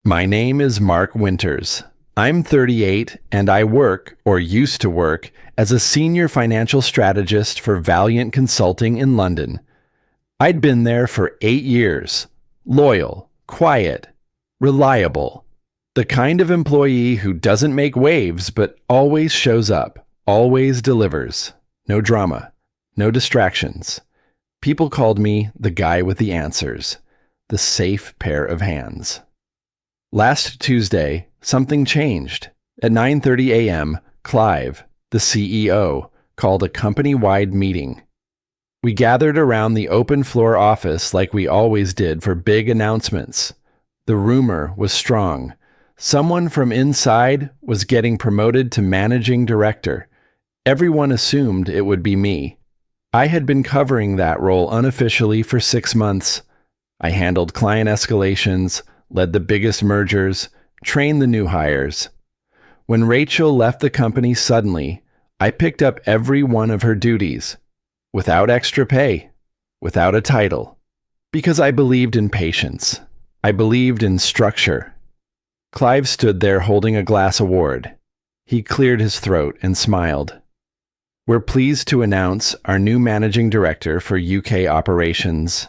My name is Mark Winters. I'm 38 and I work, or used to work, as a senior financial strategist for Valiant Consulting in London. I'd been there for 8 years. Loyal, quiet, reliable. The kind of employee who doesn't make waves but always shows up, always delivers. No drama, no distractions. People called me the guy with the answers, the safe pair of hands. Last Tuesday, something changed. At 9:30 a.m., Clive, the CEO, called a company-wide meeting. We gathered around the open-floor office like we always did for big announcements. The rumor was strong. Someone from inside was getting promoted to managing director. Everyone assumed it would be me. I had been covering that role unofficially for 6 months. I handled client escalations, led the biggest mergers, trained the new hires. When Rachel left the company suddenly, I picked up every one of her duties, without extra pay, without a title, because I believed in patience. I believed in structure. Clive stood there holding a glass award. He cleared his throat and smiled. We're pleased to announce our new managing director for UK operations,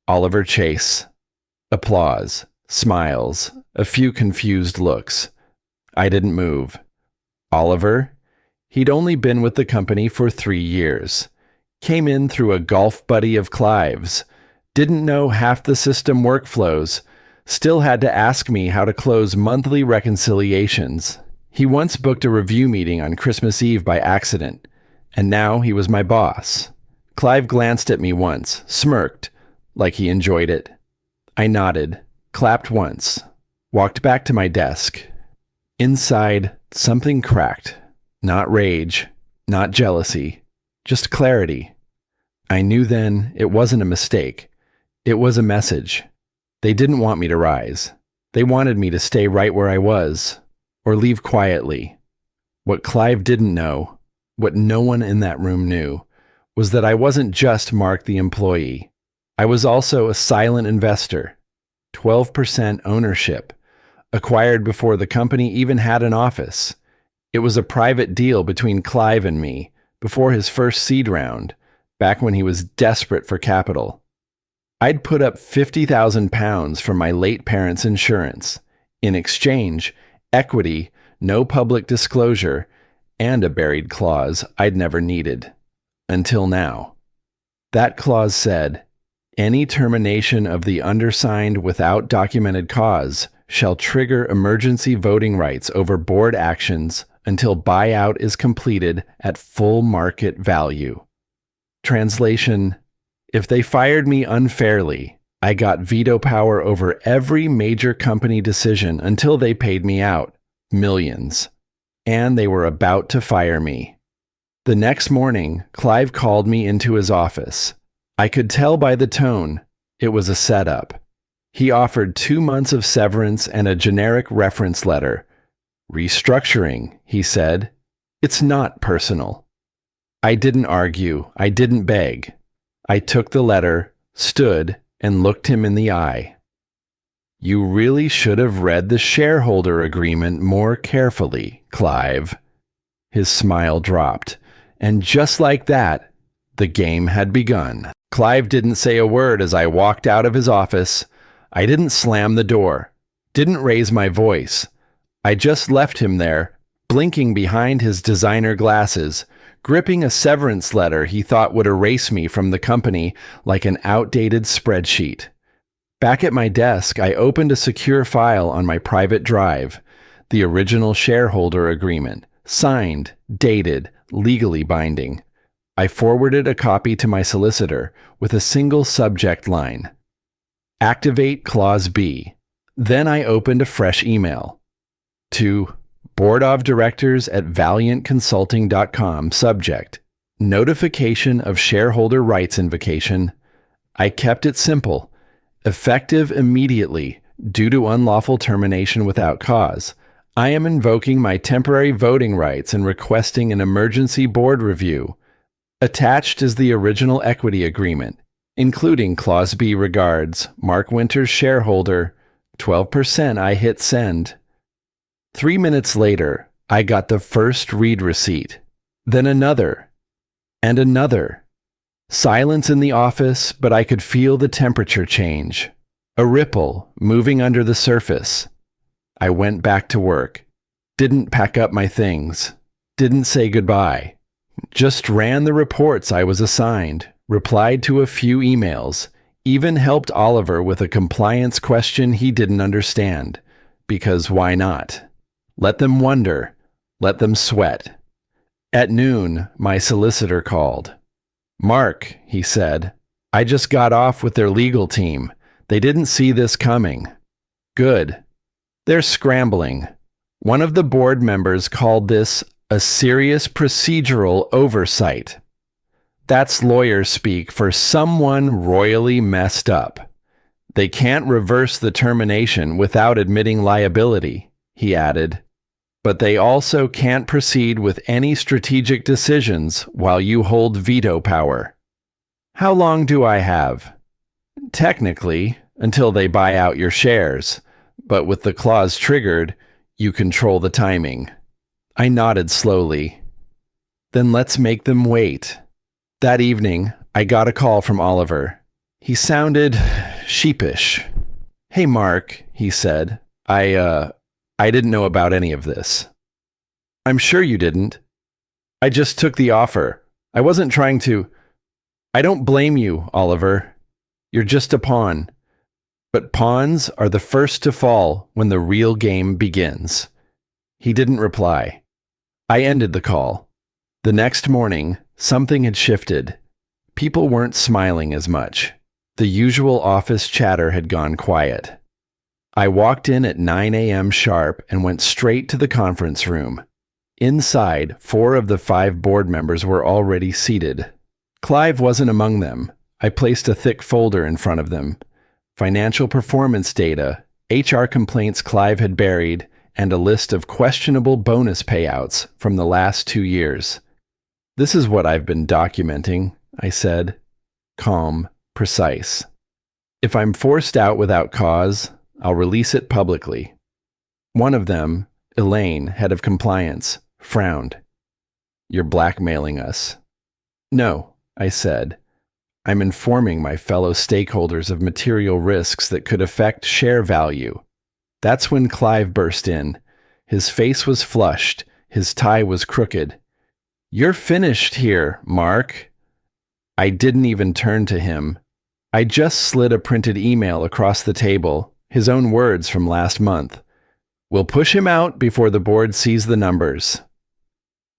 Oliver Chase. Applause, smiles, a few confused looks. I didn't move. Oliver? He'd only been with the company for 3 years. Came in through a golf buddy of Clive's. Didn't know half the system workflows. Still had to ask me how to close monthly reconciliations. He once booked a review meeting on Christmas Eve by accident. And now he was my boss. Clive glanced at me once, smirked, like he enjoyed it. I nodded, clapped once, walked back to my desk. Inside, something cracked. Not rage, not jealousy, just clarity. I knew then it wasn't a mistake. It was a message. They didn't want me to rise. They wanted me to stay right where I was, or leave quietly. What Clive didn't know, what no one in that room knew, was that I wasn't just Mark the employee. I was also a silent investor. 12% ownership, acquired before the company even had an office. It was a private deal between Clive and me, before his first seed round, back when he was desperate for capital. I'd put up £50,000 from my late parents' insurance. In exchange, equity, no public disclosure, and a buried clause I'd never needed. Until now. That clause said, any termination of the undersigned without documented cause shall trigger emergency voting rights over board actions until buyout is completed at full market value. Translation: if they fired me unfairly, I got veto power over every major company decision until they paid me out, millions. And they were about to fire me. The next morning, Clive called me into his office. I could tell by the tone it was a setup. He offered 2 months of severance and a generic reference letter. Restructuring, he said. It's not personal. I didn't argue. I didn't beg. I took the letter, stood, and looked him in the eye. You really should have read the shareholder agreement more carefully, Clive. His smile dropped, and just like that, the game had begun. Clive didn't say a word as I walked out of his office. I didn't slam the door, didn't raise my voice. I just left him there, blinking behind his designer glasses, gripping a severance letter he thought would erase me from the company like an outdated spreadsheet. Back at my desk, I opened a secure file on my private drive, the original shareholder agreement, signed, dated, legally binding. I forwarded a copy to my solicitor with a single subject line. Activate Clause B. Then I opened a fresh email. To Board of Directors at valiantconsulting.com, subject, Notification of Shareholder Rights Invocation. I kept it simple. Effective immediately, due to unlawful termination without cause. I am invoking my temporary voting rights and requesting an emergency board review. Attached is the original equity agreement, including Clause B regards, Mark Winters shareholder, 12%. I hit send. 3 minutes later, I got the first read receipt, then another, and another. Silence in the office, but I could feel the temperature change. A ripple moving under the surface. I went back to work. Didn't pack up my things. Didn't say goodbye. Just ran the reports I was assigned, replied to a few emails, even helped Oliver with a compliance question he didn't understand. Because why not? Let them wonder. Let them sweat. At noon, my solicitor called. "Mark," he said, "I just got off with their legal team. They didn't see this coming." "Good. They're scrambling." One of the board members called this a serious procedural oversight. That's lawyer speak for someone royally messed up. They can't reverse the termination without admitting liability, he added. But they also can't proceed with any strategic decisions while you hold veto power. How long do I have? Technically, until they buy out your shares, but with the clause triggered, you control the timing. I nodded slowly. Then let's make them wait. That evening, I got a call from Oliver. He sounded sheepish. "Hey, Mark," he said. I didn't know about any of this." "I'm sure you didn't. I just took the offer. I wasn't trying to." "I don't blame you, Oliver. You're just a pawn. But pawns are the first to fall when the real game begins." He didn't reply. I ended the call. The next morning, something had shifted. People weren't smiling as much. The usual office chatter had gone quiet. I walked in at 9 a.m. sharp and went straight to the conference room. Inside, 4 of the 5 board members were already seated. Clive wasn't among them. I placed a thick folder in front of them. Financial performance data, HR complaints Clive had buried, and a list of questionable bonus payouts from the last 2 years. "This is what I've been documenting," I said. Calm, precise. "If I'm forced out without cause, I'll release it publicly." One of them, Elaine, head of compliance, frowned. "You're blackmailing us." "No," I said. "I'm informing my fellow stakeholders of material risks that could affect share value." That's when Clive burst in. His face was flushed. His tie was crooked. "You're finished here, Mark." I didn't even turn to him. I just slid a printed email across the table, his own words from last month. "We'll push him out before the board sees the numbers."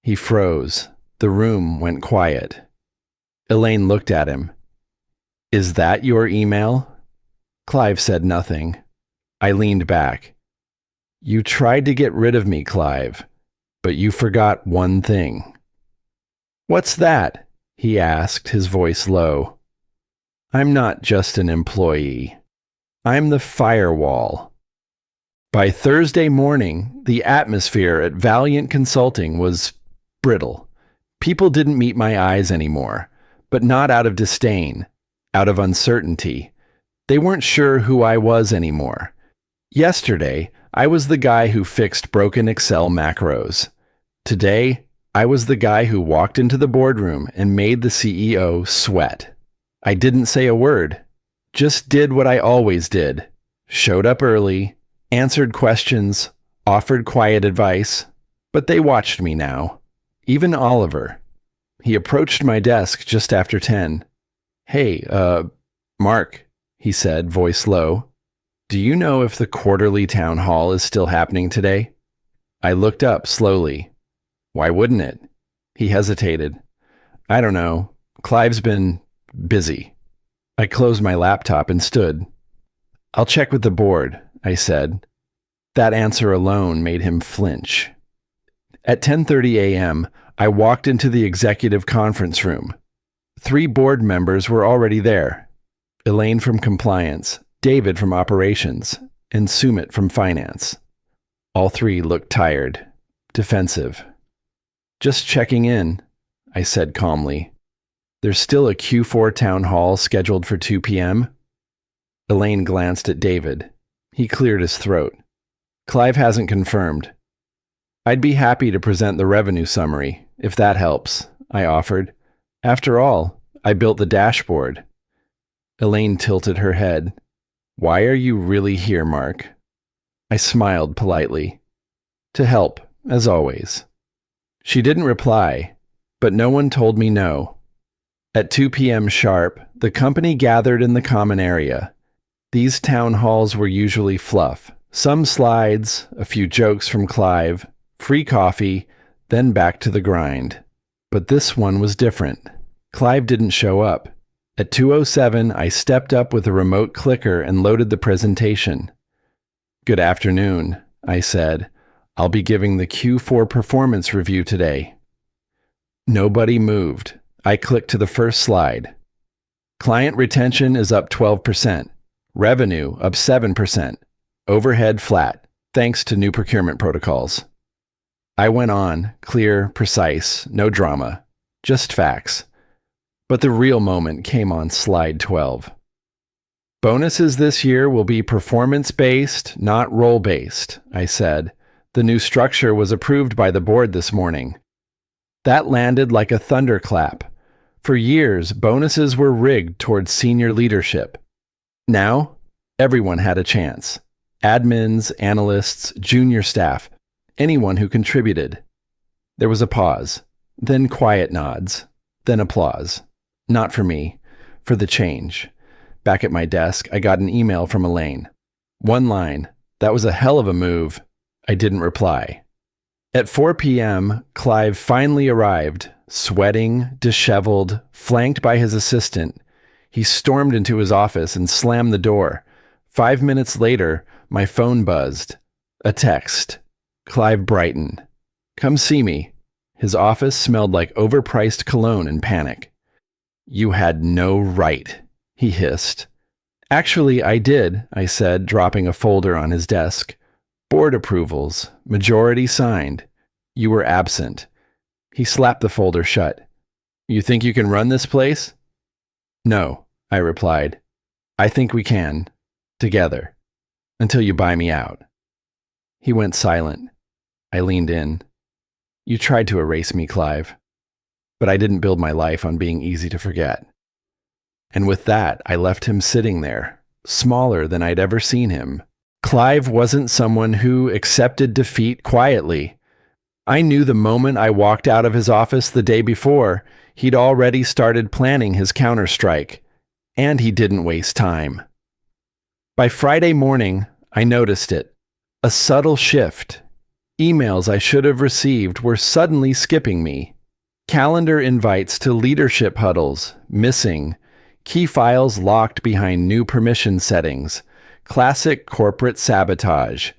He froze. The room went quiet. Elaine looked at him. "Is that your email?" Clive said nothing. I leaned back. "You tried to get rid of me, Clive, but you forgot one thing." "What's that?" he asked, his voice low. "I'm not just an employee. I'm the firewall." By Thursday morning, the atmosphere at Valiant Consulting was brittle. People didn't meet my eyes anymore, but not out of disdain, out of uncertainty. They weren't sure who I was anymore. Yesterday, I was the guy who fixed broken Excel macros. Today, I was the guy who walked into the boardroom and made the CEO sweat. I didn't say a word, just did what I always did. Showed up early, answered questions, offered quiet advice, but they watched me now. Even Oliver. He approached my desk just after 10. "Hey, Mark," he said, voice low. "Do you know if the quarterly town hall is still happening today?" I looked up slowly. "Why wouldn't it?" He hesitated. "I don't know. Clive's been busy." I closed my laptop and stood. "I'll check with the board," I said. That answer alone made him flinch. At 10:30 a.m., I walked into the executive conference room. 3 board members were already there. Elaine from compliance, David from operations, and Sumit from finance. All 3 looked tired, defensive. "Just checking in," I said calmly. "There's still a Q4 town hall scheduled for 2 p.m. Elaine glanced at David. He cleared his throat. Clive hasn't confirmed. I'd be happy to present the revenue summary, if that helps, I offered. After all, I built the dashboard. Elaine tilted her head. Why are you really here, Mark? I smiled politely. To help, as always. She didn't reply, but no one told me no. At 2 p.m. sharp, the company gathered in the common area. These town halls were usually fluff. Some slides, a few jokes from Clive, free coffee, then back to the grind. But this one was different. Clive didn't show up. At 2:07, I stepped up with a remote clicker and loaded the presentation. Good afternoon, I said. I'll be giving the Q4 performance review today. Nobody moved. I clicked to the first slide. Client retention is up 12%. Revenue up 7%. Overhead flat, thanks to new procurement protocols. I went on, clear, precise, no drama, just facts. But the real moment came on slide 12. Bonuses this year will be performance-based, not role-based, I said. The new structure was approved by the board this morning. That landed like a thunderclap. For years, bonuses were rigged towards senior leadership. Now, everyone had a chance. Admins, analysts, junior staff, anyone who contributed. There was a pause, then quiet nods, then applause. Not for me, for the change. Back at my desk, I got an email from Elaine. One line, that was a hell of a move. I didn't reply. At 4 p.m., Clive finally arrived, sweating, disheveled, flanked by his assistant. He stormed into his office and slammed the door. 5 minutes later, my phone buzzed. A text. Clive Brighton. Come see me. His office smelled like overpriced cologne and panic. You had no right, he hissed. Actually, I did, I said, dropping a folder on his desk. Board approvals, majority signed. You were absent. He slapped the folder shut. You think you can run this place? No, I replied. I think we can. Together. Until you buy me out. He went silent. I leaned in. You tried to erase me, Clive. But I didn't build my life on being easy to forget. And with that, I left him sitting there, smaller than I'd ever seen him. Clive wasn't someone who accepted defeat quietly. I knew the moment I walked out of his office the day before, he'd already started planning his counterstrike. And he didn't waste time. By Friday morning, I noticed it. A subtle shift. Emails I should have received were suddenly skipping me. Calendar invites to leadership huddles, missing. Key files locked behind new permission settings. Classic corporate sabotage.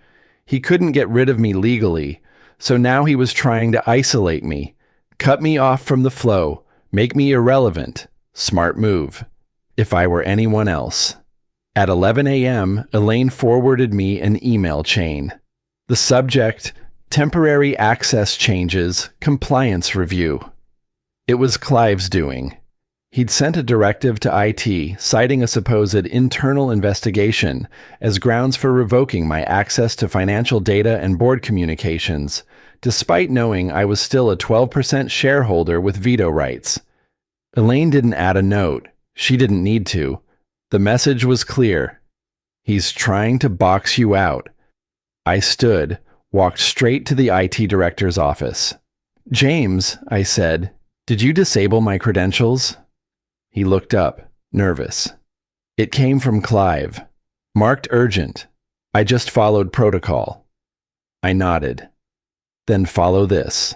He couldn't get rid of me legally, so now he was trying to isolate me, cut me off from the flow, make me irrelevant. Smart move. If I were anyone else. At 11 a.m., Elaine forwarded me an email chain. The subject, Temporary Access Changes, Compliance Review. It was Clive's doing. He'd sent a directive to IT citing a supposed internal investigation as grounds for revoking my access to financial data and board communications, despite knowing I was still a 12% shareholder with veto rights. Elaine didn't add a note. She didn't need to. The message was clear. He's trying to box you out. I stood, walked straight to the IT director's office. James, I said, did you disable my credentials? He looked up, nervous. It came from Clive. Marked urgent. I just followed protocol. I nodded. Then follow this.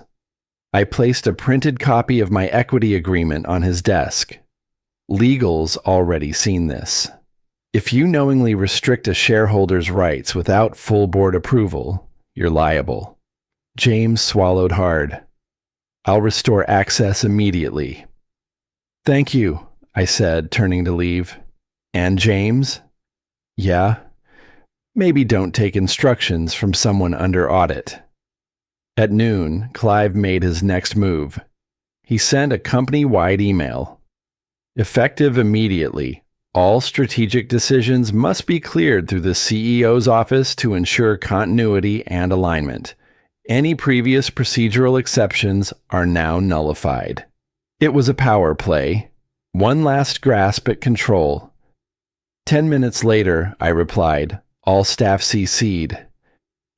I placed a printed copy of my equity agreement on his desk. Legal's already seen this. If you knowingly restrict a shareholder's rights without full board approval, you're liable. James swallowed hard. I'll restore access immediately. Thank you, I said, turning to leave. And James? Yeah? Maybe don't take instructions from someone under audit. At noon, Clive made his next move. He sent a company-wide email. Effective immediately. All strategic decisions must be cleared through the CEO's office to ensure continuity and alignment. Any previous procedural exceptions are now nullified. It was a power play. One last grasp at control. 10 minutes later, I replied, all staff CC'd.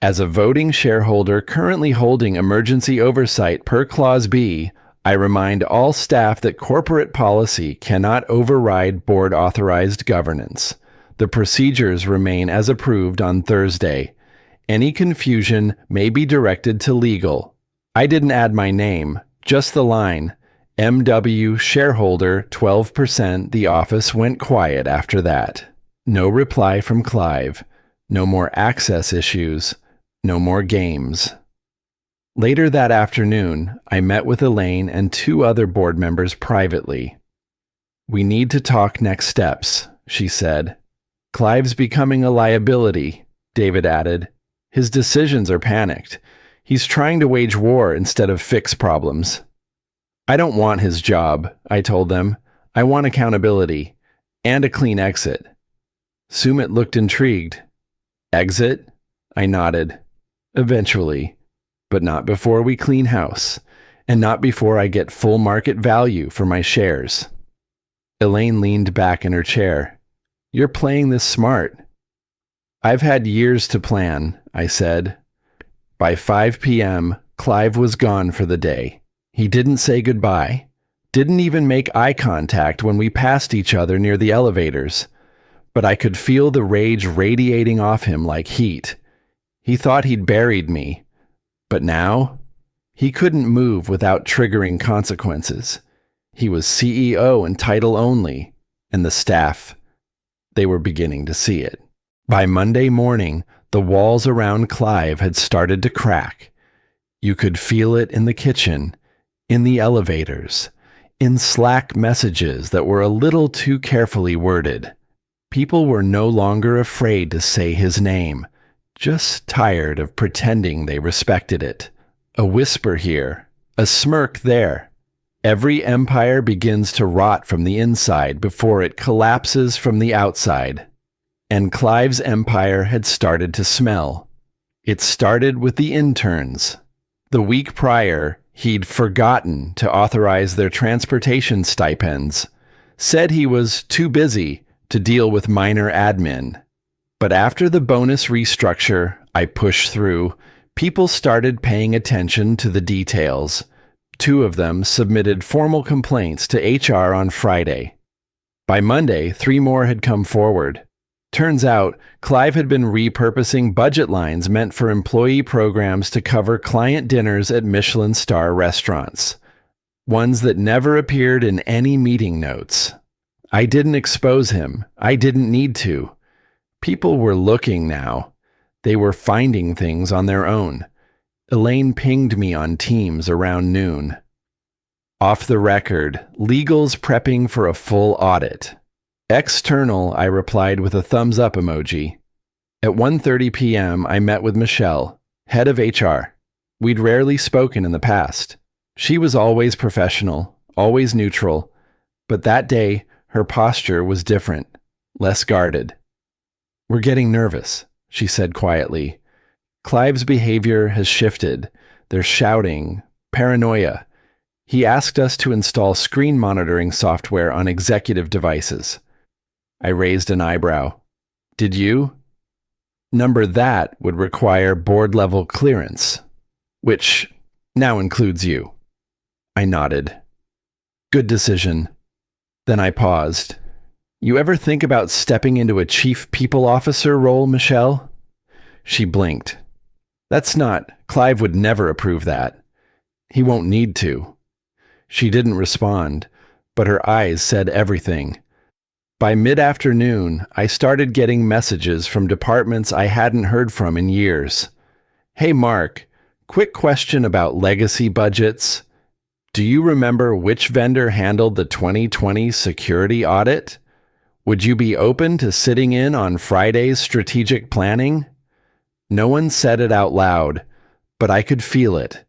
As a voting shareholder currently holding emergency oversight per Clause B, I remind all staff that corporate policy cannot override board-authorized governance. The procedures remain as approved on Thursday. Any confusion may be directed to legal. I didn't add my name, just the line, MW shareholder 12%. The office went quiet after that. No reply from Clive. No more access issues. No more games. Later that afternoon, I met with Elaine and 2 other board members privately. We need to talk next steps, she said. Clive's becoming a liability, David added. His decisions are panicked. He's trying to wage war instead of fix problems. I don't want his job, I told them. I want accountability and a clean exit. Sumit looked intrigued. Exit? I nodded. Eventually. But not before we clean house, and not before I get full market value for my shares. Elaine leaned back in her chair. You're playing this smart. I've had years to plan, I said. By 5 p.m., Clive was gone for the day. He didn't say goodbye, didn't even make eye contact when we passed each other near the elevators. But I could feel the rage radiating off him like heat. He thought he'd buried me. But now, he couldn't move without triggering consequences. He was CEO and title only, and the staff, they were beginning to see it. By Monday morning, the walls around Clive had started to crack. You could feel it in the kitchen, in the elevators, in Slack messages that were a little too carefully worded. People were no longer afraid to say his name. Just tired of pretending they respected it. A whisper here, a smirk there. Every empire begins to rot from the inside before it collapses from the outside. And Clive's empire had started to smell. It started with the interns. The week prior, he'd forgotten to authorize their transportation stipends, said he was too busy to deal with minor admin. But after the bonus restructure I pushed through, people started paying attention to the details. 2 of them submitted formal complaints to HR on Friday. By Monday, 3 more had come forward. Turns out, Clive had been repurposing budget lines meant for employee programs to cover client dinners at Michelin star restaurants. Ones that never appeared in any meeting notes. I didn't expose him. I didn't need to. People were looking now. They were finding things on their own. Elaine pinged me on Teams around noon. Off the record, legal's prepping for a full audit. External, I replied with a thumbs up emoji. At 1:30 p.m., I met with Michelle, head of HR. We'd rarely spoken in the past. She was always professional, always neutral, but that day, her posture was different, less guarded. We're getting nervous, she said quietly. Clive's behavior has shifted. There's shouting, paranoia. He asked us to install screen monitoring software on executive devices. I raised an eyebrow. Did you? Number that would require board-level clearance, which now includes you. I nodded. Good decision. Then I paused. You ever think about stepping into a chief people officer role, Michelle? She blinked. Clive would never approve that. He won't need to. She didn't respond, but her eyes said everything. By mid-afternoon, I started getting messages from departments I hadn't heard from in years. Hey Mark, quick question about legacy budgets. Do you remember which vendor handled the 2020 security audit? Would you be open to sitting in on Friday's strategic planning? No one said it out loud, but I could feel it.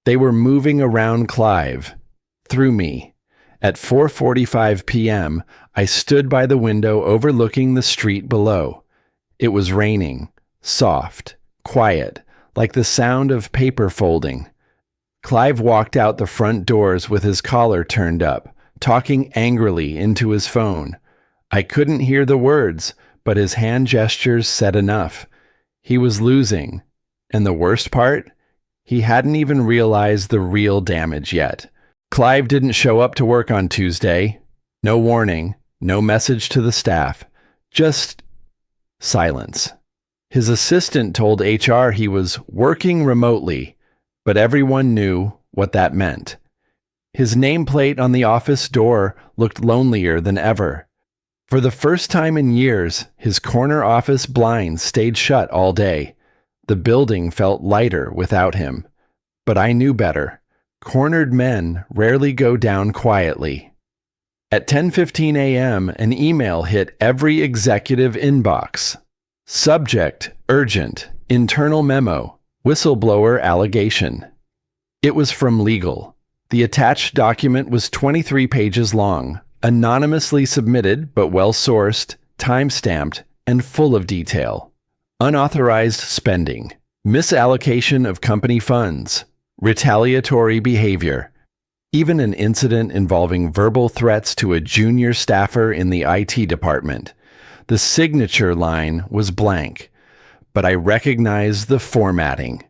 They were moving around Clive, through me, At 4:45 p.m., I stood by the window overlooking the street below. It was raining, soft, quiet, like the sound of paper folding. Clive walked out the front doors with his collar turned up, talking angrily into his phone. I couldn't hear the words, but his hand gestures said enough. He was losing. And the worst part? He hadn't even realized the real damage yet. Clive didn't show up to work on Tuesday. No warning, no message to the staff. Just silence. His assistant told HR he was working remotely, but everyone knew what that meant. His nameplate on the office door looked lonelier than ever. For the first time in years, his corner office blinds stayed shut all day. The building felt lighter without him. But I knew better. Cornered men rarely go down quietly. At 10:15 a.m., an email hit every executive inbox. Subject, urgent, internal memo, whistleblower allegation. It was from legal. The attached document was 23 pages long, anonymously submitted but well-sourced, time-stamped, and full of detail. Unauthorized spending, misallocation of company funds, retaliatory behavior, even an incident involving verbal threats to a junior staffer in the IT department. The signature line was blank, but I recognized the formatting.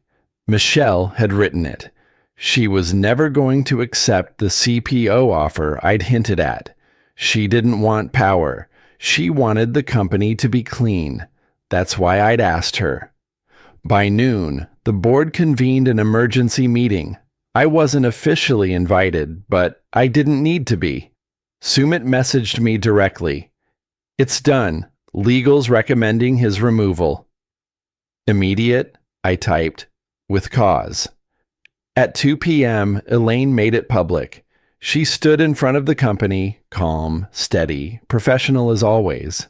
Michelle had written it. She was never going to accept the CPO offer I'd hinted at. She didn't want power. She wanted the company to be clean. That's why I'd asked her. By noon, the board convened an emergency meeting. I wasn't officially invited, but I didn't need to be. Sumit messaged me directly. It's done. Legal's recommending his removal. Immediate, I typed, with cause. At 2 p.m., Elaine made it public. She stood in front of the company, calm, steady, professional as always,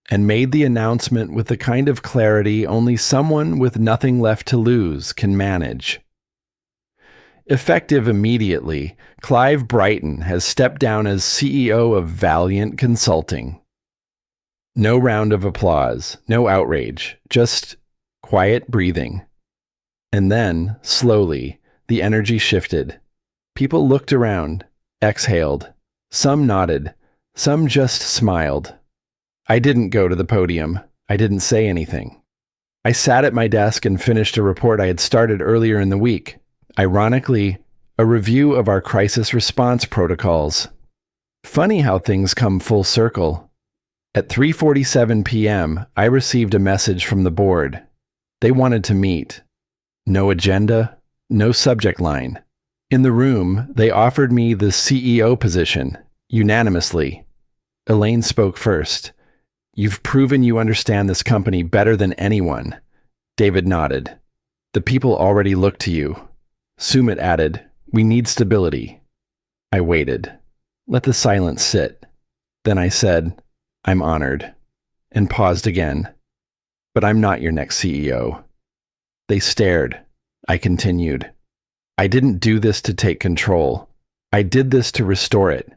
and made the announcement with the kind of clarity only someone with nothing left to lose can manage. Effective immediately, Clive Brighton has stepped down as CEO of Valiant Consulting. No round of applause, no outrage, just quiet breathing. And then, slowly, the energy shifted. People looked around, exhaled. Some nodded, some just smiled. I didn't go to the podium. I didn't say anything. I sat at my desk and finished a report I had started earlier in the week. Ironically, a review of our crisis response protocols. Funny how things come full circle. At 3:47 p.m., I received a message from the board. They wanted to meet. No agenda, no subject line. In the room, they offered me the CEO position, unanimously. Elaine spoke first. You've proven you understand this company better than anyone. David nodded. The people already look to you. Sumit added, we need stability. I waited. Let the silence sit. Then I said, I'm honored, and paused again. But I'm not your next CEO. They stared. I continued. I didn't do this to take control. I did this to restore it.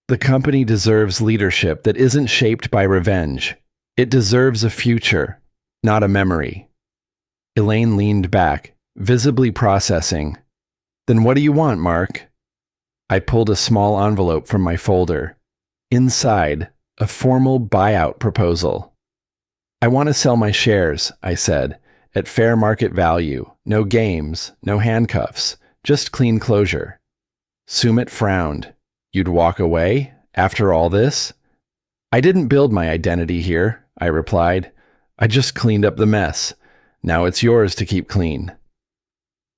The company deserves leadership that isn't shaped by revenge. It deserves a future, not a memory. Elaine leaned back, visibly processing. Then what do you want, Mark? I pulled a small envelope from my folder. Inside, a formal buyout proposal. I want to sell my shares, I said, at fair market value. No games, no handcuffs, just clean closure. Sumit frowned. You'd walk away after all this? I didn't build my identity here, I replied. I just cleaned up the mess. Now it's yours to keep clean.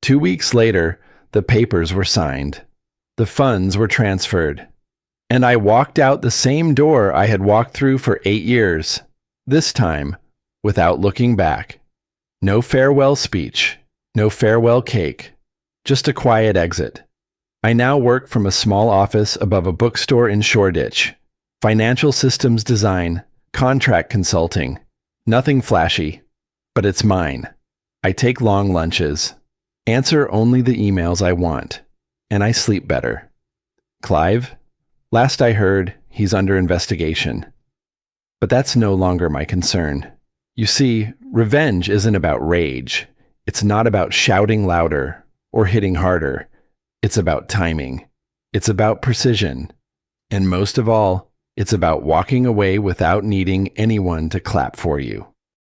2 weeks later, the papers were signed. The funds were transferred. And I walked out the same door I had walked through for 8 years, this time without looking back. No farewell speech, no farewell cake, just a quiet exit. I now work from a small office above a bookstore in Shoreditch. Financial systems design, contract consulting. Nothing flashy, but it's mine. I take long lunches, answer only the emails I want, and I sleep better. Clive, Last I heard, he's under investigation. But that's no longer my concern. You see, revenge isn't about rage. It's not about shouting louder or hitting harder. It's about timing. It's about precision. And most of all, it's about walking away without needing anyone to clap for you.